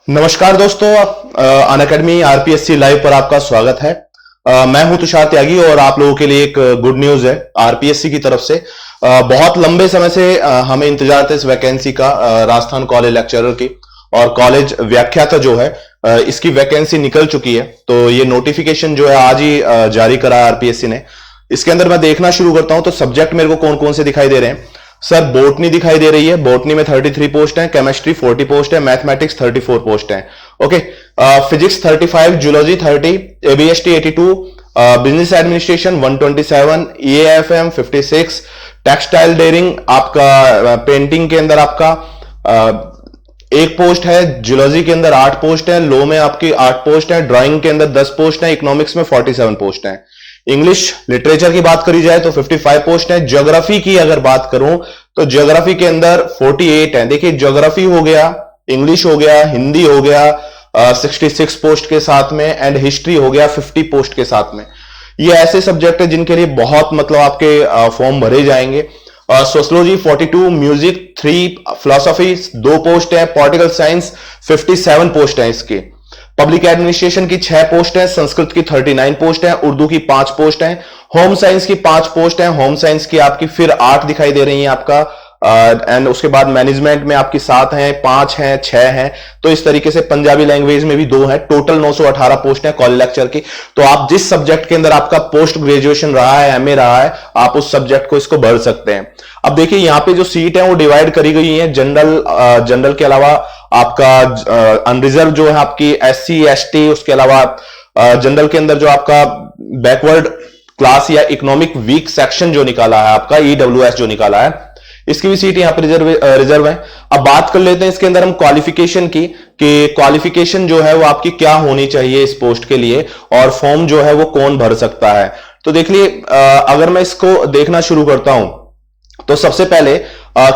नमस्कार दोस्तों, Unacademy RPSC live पर आपका स्वागत है। मैं हूं तुषार त्यागी और आप लोगों के लिए एक गुड न्यूज है आरपीएससी की तरफ से। बहुत लंबे समय से हमें इंतजार था इस वैकेंसी का, राजस्थान कॉलेज लेक्चरर की और कॉलेज व्याख्याता जो है इसकी वैकेंसी निकल चुकी है। तो ये नोटिफिकेशन जो है आज ही जारी करा आरपीएससी ने। इसके अंदर मैं देखना शुरू करता हूं तो सब्जेक्ट मेरे को कौन कौन से दिखाई दे रहे हैं। सर बोटनी दिखाई दे रही है, बोटनी में 33 पोस्ट हैं, केमिस्ट्री 40 पोस्ट है, मैथमेटिक्स 34 पोस्ट हैं। Okay, physics 35, zoology 30, ABST 82, business administration 127, EAFM 56, textile dairying आपका पेंटिंग के अंदर आपका एक पोस्ट है, जूलॉजी के अंदर 8 पोस्ट है, लॉ में आपकी 8 पोस्ट है, ड्राइंग के अंदर 10 पोस्ट है, इकोनॉमिक्स में 47 पोस्ट है। इंग्लिश लिटरेचर की बात करी जाए तो 55 पोस्ट है। ज्योग्राफी की अगर बात करूं तो ज्योग्राफी के अंदर 48 है। देखिए, ज्योग्राफी हो गया, इंग्लिश हो गया, हिंदी हो गया 66 पोस्ट के साथ में, एंड हिस्ट्री हो गया 50 पोस्ट के साथ में। ये ऐसे सब्जेक्ट है जिनके लिए बहुत मतलब आपके फॉर्म भरे जाएंगे। सोशियोलॉजी 42, म्यूजिक 3, फिलोसॉफी 2 पोस्ट है, पॉलिटिकल साइंस 57 पोस्ट है इसके। पब्लिक एडमिनिस्ट्रेशन की 6 पोस्ट है, संस्कृत की 39 पोस्ट है, उर्दू की 5 पोस्ट है, होम साइंस की 5 पोस्ट है, होम साइंस की आपकी फिर 8 दिखाई दे रही है आपका, एंड उसके बाद मैनेजमेंट में आपकी 7 हैं, 5 हैं, 6 हैं। तो इस तरीके से पंजाबी लैंग्वेज में भी 2 हैं, टोटल 918 पोस्ट है कॉलेज लेक्चर की। तो आप जिस सब्जेक्ट के अंदर आपका पोस्ट ग्रेजुएशन रहा है, एमए रहा है, आप उस सब्जेक्ट को इसको भर सकते हैं। अब देखिए, यहां पे जो सीट है वो डिवाइड करी गई है जनरल के अलावा आपका अनरिजर्व जो है आपकी एससी एसटी, उसके अलावा जनरल के अंदर जो आपका बैकवर्ड क्लास या इकोनॉमिक वीक सेक्शन जो निकाला है आपका, ईडब्ल्यूएस जो निकाला है, इसकी भी सीट यहां पर रिजर्व है। अब बात कर लेते हैं इसके अंदर हम क्वालिफिकेशन की, कि क्वालिफिकेशन जो है वो आपकी क्या होनी चाहिए इस पोस्ट के लिए, और फॉर्म जो है वो कौन भर सकता है। तो देखिए, अगर मैं इसको देखना शुरू करता हूं तो सबसे पहले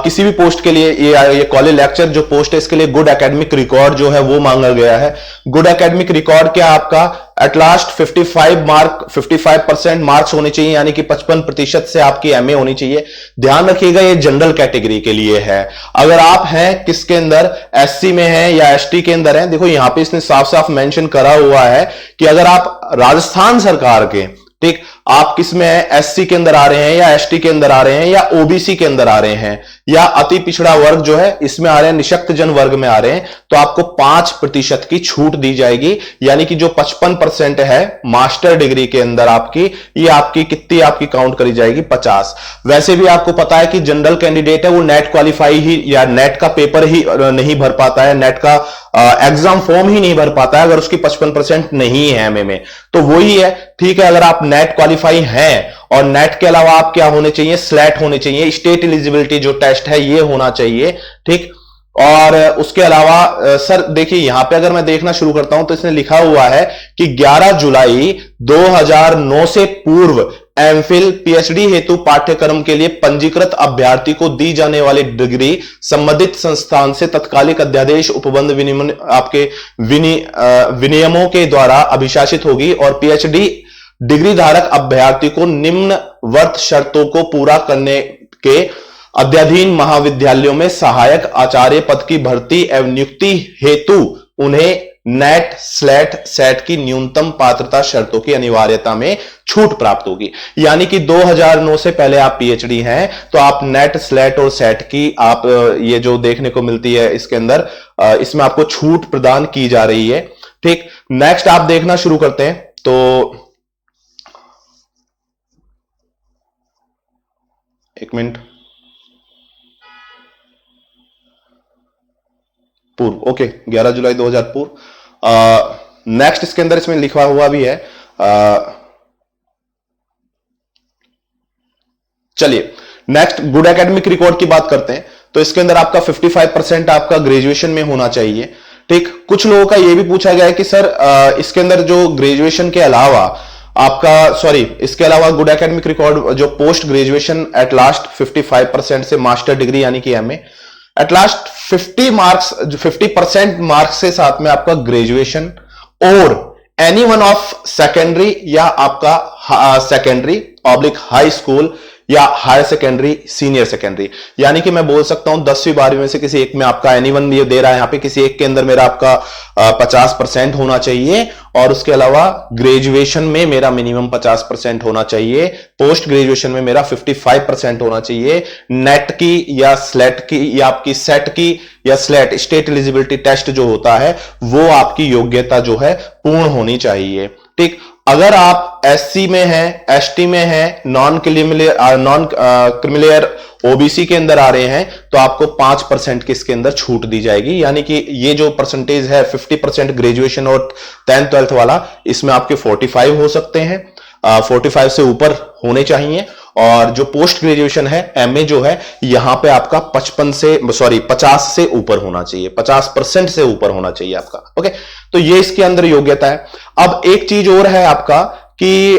किसी भी पोस्ट के लिए ये कॉलेज लेक्चर जो पोस्ट है इसके लिए गुड एकेडमिक रिकॉर्ड जो है वो मांगा गया है। गुड एकेडमिक रिकॉर्ड क्या आपका एट लास्ट 55% मार्क्स होने चाहिए, यानी कि 55% से आपकी एमए होनी चाहिए। ध्यान रखिएगा, ये जनरल कैटेगरी के लिए है। अगर आप हैं किसके अंदर, एससी में हैं या एसटी के अंदर हैं, देखो यहां पे इसने साफ साफ मेंशन करा हुआ है कि अगर आप राजस्थान सरकार के, ठीक, आप किस में है, एससी के अंदर आ रहे हैं या एसटी के अंदर आ रहे हैं या ओबीसी के अंदर आ रहे हैं या अति पिछड़ा वर्ग जो है इसमें आ रहे हैं, निशक्त जन वर्ग में आ रहे हैं, तो आपको 5% की छूट दी जाएगी। यानी कि जो 55% है मास्टर डिग्री के अंदर आपकी, ये आपकी कितनी आपकी काउंट करी जाएगी, 50। वैसे भी आपको पता है कि जनरल कैंडिडेट है वो नेट क्वालिफाई ही या नेट का पेपर ही नहीं भर पाता है, नेट का एग्जाम फॉर्म ही नहीं भर पाता है अगर उसकी 55% नहीं है एमए में। तो वही है, ठीक है, अगर आप नेट क्वालिफाई हैं और नेट के अलावा आप क्या होने चाहिए, स्लैट होने चाहिए, स्टेट एलिजिबिलिटी जो टेस्ट है ये होना चाहिए, ठीक। और उसके अलावा सर देखिए, यहां पे अगर मैं देखना शुरू करता हूं तो इसने लिखा हुआ है कि 11 जुलाई 2009 से पूर्व एमफिल पीएचडी हेतु पाठ्यक्रम के लिए पंजीकृत अभ्यर्थी को दी जाने वाली डिग्री संबंधित संस्थान से तत्कालिक अध्यादेश उपबंध विनियमों के द्वारा अभिशासित होगी, और पीएचडी डिग्री धारक अभ्यर्थी को निम्नवर्त शर्तों को पूरा करने के अध्याधीन महाविद्यालयों में सहायक आचार्य पद की भर्ती एवं नियुक्ति हेतु उन्हें नेट स्लेट सेट की न्यूनतम पात्रता शर्तों की अनिवार्यता में छूट प्राप्त होगी। यानी कि 2009 से पहले आप पीएचडी हैं तो आप नेट स्लेट और सेट की आप ये जो देखने को मिलती है इसके अंदर, इसमें आपको छूट प्रदान की जा रही है, ठीक। नेक्स्ट आप देखना शुरू करते हैं तो एक मिनट, पूर्व, ओके, 11 जुलाई 2000 पूर्व। नेक्स्ट इसके अंदर इसमें लिखा हुआ भी है, चलिए नेक्स्ट गुड एकेडमिक रिकॉर्ड की बात करते हैं। तो इसके अंदर आपका 55% आपका ग्रेजुएशन में होना चाहिए, ठीक। कुछ लोगों का यह भी पूछा गया है कि सर इसके अंदर जो ग्रेजुएशन के अलावा आपका, इसके अलावा गुड एकेडमिक रिकॉर्ड जो पोस्ट ग्रेजुएशन एट लास्ट 55% से मास्टर डिग्री यानी कि एमए, एट लास्ट 50% मार्क्स के साथ में आपका ग्रेजुएशन और एनी वन ऑफ सेकेंडरी या आपका सेकेंडरी ऑब्लिक हाई स्कूल या हायर सेकेंडरी, सीनियर सेकेंडरी। यानी कि मैं बोल सकता हूं 10वीं 12वीं में से किसी एक में आपका एनीवन ये दे रहा है, यहां पे किसी एक के अंदर मेरा आपका 50% होना चाहिए, और उसके अलावा ग्रेजुएशन में मेरा मिनिमम 50% होना चाहिए, पोस्ट ग्रेजुएशन में मेरा 55% होना चाहिए, नेट की या स्लेट की या आपकी सेट की या स्लेट स्टेट एलिजिबिलिटी टेस्ट जो होता है वो आपकी योग्यता जो है पूर्ण होनी चाहिए। ठीक, अगर आप एससी में हैं, एसटी में हैं, नॉन क्रिमिलियर ओबीसी के अंदर आ रहे हैं, तो आपको 5% की इसके अंदर छूट दी जाएगी। यानी कि ये जो परसेंटेज है 50% ग्रेजुएशन और 10th 12th वाला, इसमें आपके 45 हो सकते हैं, 45 से ऊपर होने चाहिए। और जो पोस्ट ग्रेजुएशन है, एमए जो है, यहां पे आपका 50 से ऊपर होना चाहिए, 50% से ऊपर होना चाहिए आपका। ओके, तो ये इसके अंदर योग्यता है। अब एक चीज और है आपका कि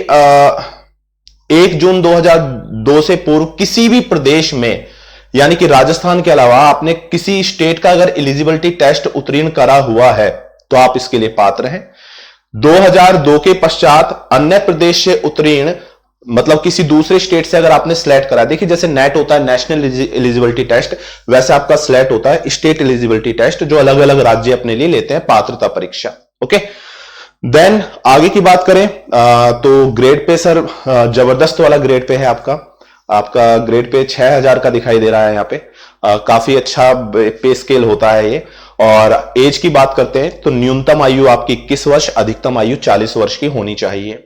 1 जून 2002 से पूर्व किसी भी प्रदेश में, यानी कि राजस्थान के अलावा आपने किसी स्टेट का अगर एलिजिबिलिटी टेस्ट उत्तीर्ण करा हुआ है तो आप इसके लिए पात्र हैं। 2002 के पश्चात अन्य प्रदेश से उत्तीर्ण, मतलब किसी दूसरे स्टेट से अगर आपने स्लेट करा, देखिए जैसे नेट होता है नेशनल एलिजिबिलिटी टेस्ट, वैसे आपका स्लेट होता है स्टेट एलिजिबिलिटी टेस्ट, जो अलग अलग राज्य अपने लिए लेते हैं पात्रता परीक्षा। ओके, देन आगे की बात करें तो ग्रेड पे सर जबरदस्त वाला ग्रेड पे है आपका ग्रेड पे 6000 का दिखाई दे रहा है यहाँ पे। काफी अच्छा पे स्केल होता है ये। और एज की बात करते हैं तो न्यूनतम आयु आपकी 21 वर्ष, अधिकतम आयु 40 वर्ष की होनी चाहिए।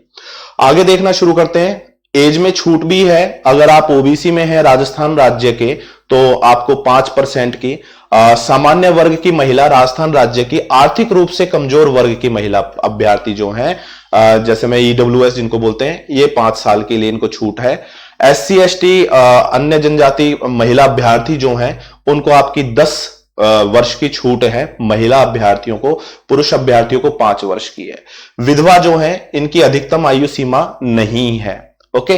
आगे देखना शुरू करते हैं। एज में छूट भी है, अगर आप ओबीसी में हैं राजस्थान राज्य के तो आपको 5% की, सामान्य वर्ग की महिला, राजस्थान राज्य की आर्थिक रूप से कमजोर वर्ग की महिला अभ्यर्थी जो हैं, जैसे मैं ईडब्ल्यूएस जिनको बोलते हैं, ये 5 साल के लिए इनको छूट है। एससी एसटी अन्य जनजाति महिला अभ्यर्थी जो हैं उनको आपकी 10 वर्ष की छूट है महिला अभ्यर्थियों को, पुरुष अभ्यर्थियों को 5 वर्ष की है। विधवा जो है इनकी अधिकतम आयु सीमा नहीं है। ओके,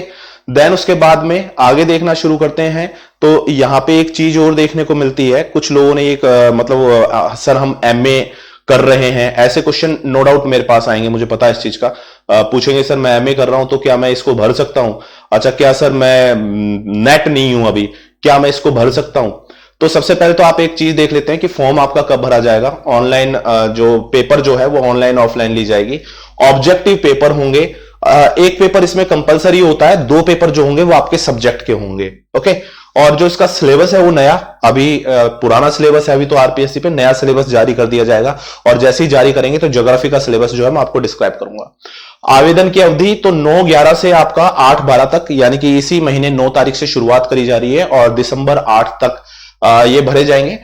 देन उसके बाद में आगे देखना शुरू करते हैं तो यहां पे एक चीज और देखने को मिलती है। कुछ लोगों ने एक मतलब सर हम एमए कर रहे हैं, ऐसे क्वेश्चन नो डाउट मेरे पास आएंगे, मुझे पता है इस चीज का। पूछेंगे सर मैं एमए कर रहा हूं तो क्या मैं इसको भर सकता हूं? अच्छा, क्या सर मैं नेट नहीं हूं अभी, क्या मैं इसको भर सकता हूं? तो सबसे पहले तो आप एक चीज देख लेते हैं कि फॉर्म आपका कब भरा जाएगा। ऑनलाइन जो पेपर जो है वो ऑनलाइन ऑफलाइन ली जाएगी। ऑब्जेक्टिव पेपर होंगे, एक पेपर इसमें कंपलसरी होता है, 2 पेपर जो होंगे वो आपके सब्जेक्ट के होंगे। ओके, और जो इसका सिलेबस है वो नया, अभी पुराना सिलेबस है अभी तो आरपीएससी पे, नया सिलेबस जारी कर दिया जाएगा। और जैसे ही जारी करेंगे तो ज्योग्राफी का सिलेबस जो है मैं आपको डिस्क्राइब करूंगा। आवेदन की अवधि तो 9/11 से आपका 8/12 तक, यानी कि इसी महीने 9 तारीख से शुरुआत करी जा रही है और दिसंबर 8 तक ये भरे जाएंगे।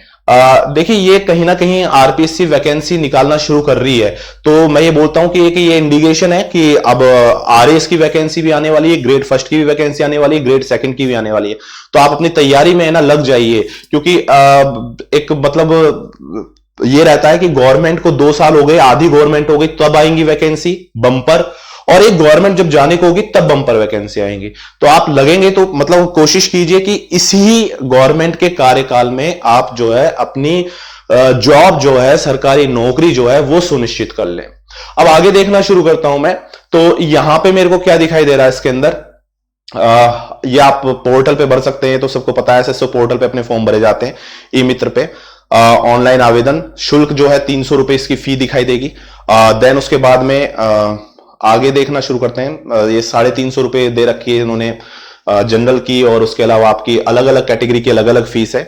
देखिए ये कहीं ना कहीं आरपीएससी वैकेंसी निकालना शुरू कर रही है, तो मैं ये बोलता हूं कि ये इंडिकेशन है कि अब आरएएस की वैकेंसी भी आने वाली है, ग्रेड फर्स्ट की भी वैकेंसी आने वाली है, ग्रेड सेकंड की भी आने वाली है। तो आप अपनी तैयारी में ना लग जाइए, क्योंकि एक मतलब ये रहता है कि गवर्नमेंट को 2 साल हो गए, आधी गवर्नमेंट हो गई तब आएंगी वैकेंसी बम्पर, और एक गवर्नमेंट जब जाने को होगी तब बम्पर वैकेंसी आएंगी। तो आप लगेंगे तो मतलब कोशिश कीजिए कि इसी गवर्नमेंट के कार्यकाल में आप जो है अपनी जॉब जो है, सरकारी नौकरी जो है वो सुनिश्चित कर लें। अब आगे देखना शुरू करता हूं मैं, तो यहां पे मेरे को क्या दिखाई दे रहा है इसके अंदर, ये आप पोर्टल पे भर सकते हैं, तो सबको पता है एसएसओ पोर्टल पे अपने फॉर्म भरे जाते हैं, ई मित्र पे। ऑनलाइन आवेदन शुल्क जो है 300 रुपए इसकी फी दिखाई देगी। देन उसके बाद में आगे देखना शुरू करते हैं। ये 350 रुपए दे रखी है इन्होंने जनरल की, और उसके अलावा आपकी अलग अलग कैटेगरी की अलग अलग फीस है।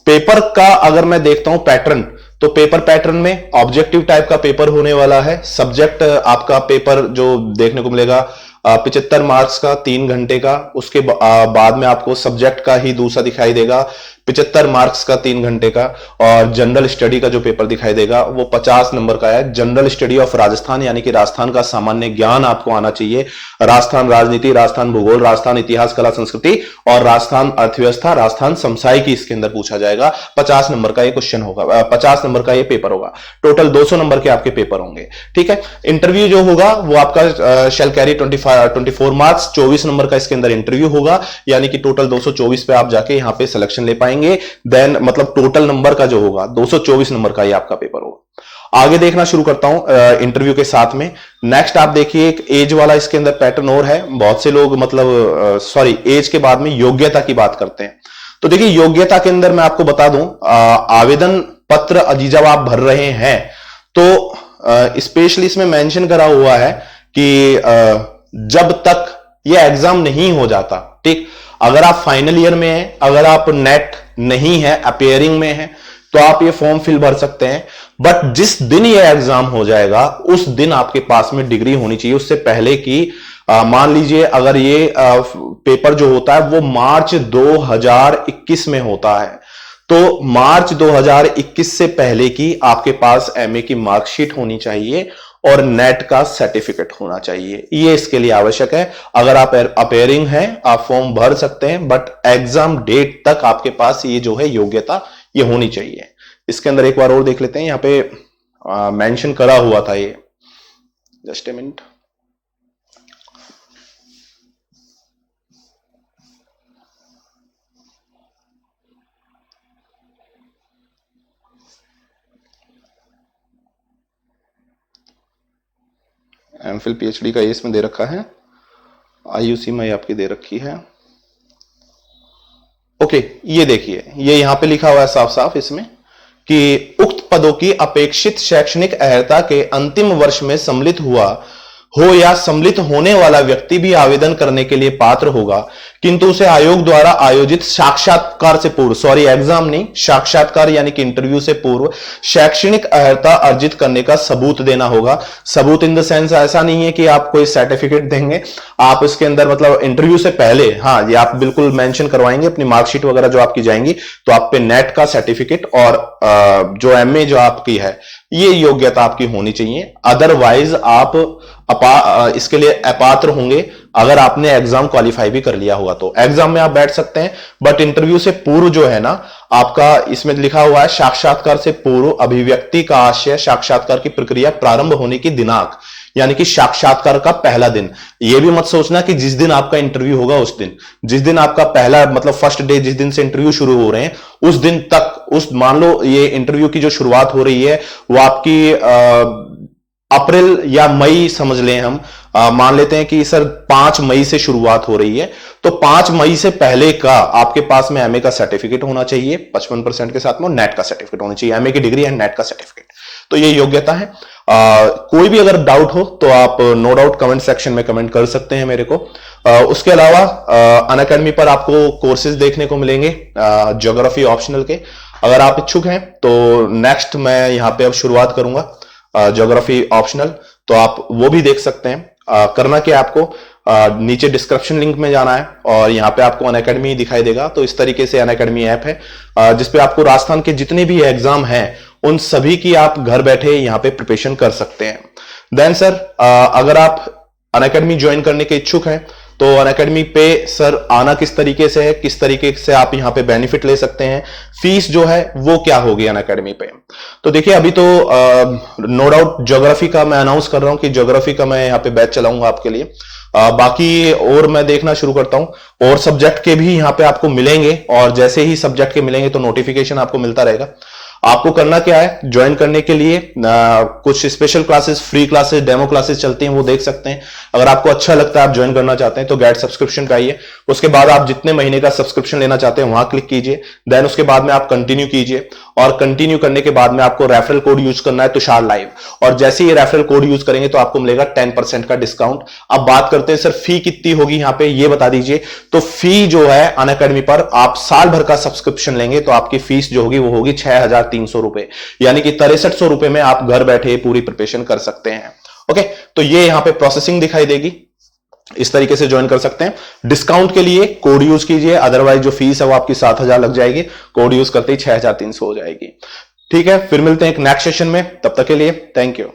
पेपर का अगर मैं देखता हूं पैटर्न, तो पेपर पैटर्न में ऑब्जेक्टिव टाइप का पेपर होने वाला है। सब्जेक्ट आपका पेपर जो देखने को मिलेगा 75 मार्क्स का 3 घंटे का, उसके बाद में आपको सब्जेक्ट का ही दूसरा दिखाई देगा 75 मार्क्स का 3 घंटे का, और जनरल स्टडी का जो पेपर दिखाई देगा वो 50 नंबर का है। जनरल स्टडी ऑफ राजस्थान, यानी कि राजस्थान का सामान्य ज्ञान आपको आना चाहिए। राजस्थान राजनीति, राजस्थान भूगोल, राजस्थान इतिहास कला संस्कृति और राजस्थान अर्थव्यवस्था, राजस्थान समसामयिकी इसके अंदर पूछा जाएगा। 50 नंबर का ये क्वेश्चन होगा, 50 नंबर का ये पेपर होगा। टोटल 200 नंबर के आपके पेपर होंगे। ठीक है, इंटरव्यू जो होगा वो आपका शेल कैरी 24 मार्क्स, 24 नंबर का इसके अंदर इंटरव्यू होगा, यानी कि टोटल 224 पे आप जाके यहाँ पे सिलेक्शन ले पाएंगे। देन मतलब टोटल नंबर का जो होगा 224 नंबर का ये आपका पेपर होगा। आगे देखना शुरू करता हूं इंटरव्यू के साथ में। नेक्स्ट आप देखिए एक एज वाला इसके अंदर पैटर्न और है। बहुत से लोग मतलब सॉरी एज के बाद में योग्यता की बात करते हैं। तो देखिए योग्यता के अंदर मैं आपको बता दूं, आवेदन पत्र जब आप भर रहे हैं तो स्पेशली इसमें मेंशन करा हुआ है कि जब तक ये एग्जाम नहीं हो जाता, ठीक, अगर आप फाइनल ईयर में हैं, अगर आप नेट नहीं है, अपेयरिंग में है, तो आप ये फॉर्म फिल भर सकते हैं। बट जिस दिन ये एग्जाम हो जाएगा उस दिन आपके पास में डिग्री होनी चाहिए। उससे पहले कि मान लीजिए अगर ये पेपर जो होता है वो मार्च 2021 में होता है, तो मार्च 2021 से पहले की आपके पास एमए की मार्कशीट होनी चाहिए और नेट का सर्टिफिकेट होना चाहिए। ये इसके लिए आवश्यक है। अगर आप अपेयरिंग हैं आप फॉर्म भर सकते हैं, बट एग्जाम डेट तक आपके पास ये जो है योग्यता ये होनी चाहिए। इसके अंदर एक बार और देख लेते हैं, यहां पे मेंशन करा हुआ था ये, just a minute. MPhil PhD का ये इसमें दे रखा है, आईयूसी में आपकी दे रखी है। ओके, ये देखिए ये यहां पे लिखा हुआ है साफ साफ इसमें कि उक्त पदों की अपेक्षित शैक्षणिक अर्हता के अंतिम वर्ष में सम्मिलित हुआ हो या सम्मिलित होने वाला व्यक्ति भी आवेदन करने के लिए पात्र होगा, किंतु उसे आयोग द्वारा आयोजित साक्षात्कार से पूर्व, सॉरी एग्जाम नहीं, साक्षात्कार यानी कि इंटरव्यू से पूर्व शैक्षणिक अर्हता अर्जित करने का सबूत देना होगा। सबूत इन द सेंस ऐसा नहीं है कि आप कोई सर्टिफिकेट देंगे, आप इसके अंदर मतलब इंटरव्यू से पहले, हाँ ये आप बिल्कुल मेंशन करवाएंगे अपनी मार्कशीट वगैरह जो आपकी जाएंगी, तो आप पे नेट का सर्टिफिकेट और जो एमए जो आपकी है ये योग्यता आपकी होनी चाहिए। अदरवाइज आप इसके लिए अपात्र होंगे अगर आपने एग्जाम क्वालिफाई भी कर लिया होगा। तो एग्जाम में आप बैठ सकते हैं, बट इंटरव्यू से पूर्व जो है ना आपका इसमें लिखा हुआ है साक्षात्कार से पूर्व अभिव्यक्ति का आशय, साक्षात्कार की प्रक्रिया प्रारंभ होने की दिनांक, यानी कि साक्षात्कार का पहला दिन। यह भी मत सोचना कि जिस दिन आपका इंटरव्यू होगा उस दिन, जिस दिन आपका पहला मतलब फर्स्ट डे जिस दिन से इंटरव्यू शुरू हो रहे हैं उस दिन तक, उस मान लो ये इंटरव्यू की जो शुरुआत हो रही है वो आपकी अप्रैल या मई समझ लें हम, मान लेते हैं कि सर 5 मई से शुरुआत हो रही है, तो 5 मई से पहले का आपके पास में एमए का सर्टिफिकेट होना चाहिए 55% के साथ में, नेट का सर्टिफिकेट होना चाहिए, एमए की डिग्री एंड नेट का सर्टिफिकेट। तो ये योग्यता है। कोई भी अगर डाउट हो तो आप नो डाउट कमेंट सेक्शन में कमेंट कर सकते हैं मेरे को। उसके अलावा अनअकैडमी पर आपको कोर्सेज देखने को मिलेंगे ज्योग्राफी ऑप्शनल के। अगर आप इच्छुक हैं तो नेक्स्ट मैं यहां पे अब शुरुआत करूंगा ज्योग्राफी ऑप्शनल, तो आप वो भी देख सकते हैं। करना क्या आपको, नीचे डिस्क्रिप्शन लिंक में जाना है और यहाँ पे आपको अनअकैडमी दिखाई देगा। तो इस तरीके से अनअकैडमी ऐप है जिसपे आपको राजस्थान के जितने भी एग्जाम हैं उन सभी की आप घर बैठे यहाँ पे प्रिपरेशन कर सकते हैं। देन सर अगर आप अनअकैडमी ज्वाइन करने के इच्छुक हैं तो अनअकैडमी पे सर आना किस तरीके से है, किस तरीके से आप यहाँ पे बेनिफिट ले सकते हैं, फीस जो है वो क्या होगी अनअकैडमी पे। तो देखिए अभी तो नो डाउट ज्योग्राफी का मैं अनाउंस कर रहा हूं कि ज्योग्राफी का मैं यहाँ पे बैच चलाऊंगा आपके लिए। बाकी और मैं देखना शुरू करता हूं और सब्जेक्ट के भी यहाँ पे आपको मिलेंगे, और जैसे ही सब्जेक्ट के मिलेंगे तो नोटिफिकेशन आपको मिलता रहेगा। आपको करना क्या है, ज्वाइन करने के लिए कुछ special classes, free classes, demo classes चलती हैं वो देख सकते हैं। अगर आपको अच्छा लगता है आप ज्वाइन करना चाहते हैं तो गेट सब्सक्रिप्शन पे आइए। उसके बाद आप जितने महीने का सब्सक्रिप्शन लेना चाहते हैं वहां क्लिक कीजिए। देन उसके बाद में आप कंटिन्यू कीजिए, और कंटिन्यू करने के बाद में आपको रेफरल कोड यूज करना है तुषार लाइव, और जैसे ही रेफरल कोड यूज करेंगे तो आपको मिलेगा 10% का डिस्काउंट। अब बात करते हैं सर फी कितनी होगी यहाँ पे, ये बता दीजिए। तो फी जो है अनअकैडमी पर आप साल भर का सब्सक्रिप्शन लेंगे तो आपकी फीस जो होगी वो होगी 6,300 रुपए, यानी कि 6300 रुपए में आप घर बैठे पूरी प्रिपरेशन कर सकते हैं। ओके, तो ये यहां पे प्रोसेसिंग दिखाई देगी, इस तरीके से ज्वाइन कर सकते हैं। डिस्काउंट के लिए कोड यूज कीजिए, अदरवाइज जो फीस है वो आपकी 7,000 लग जाएगी, कोड यूज करते ही 6,300 हो जाएगी। ठीक है, फिर मिलते हैं एक नेक्स्ट सेशन में, तब तक के लिए थैंक यू।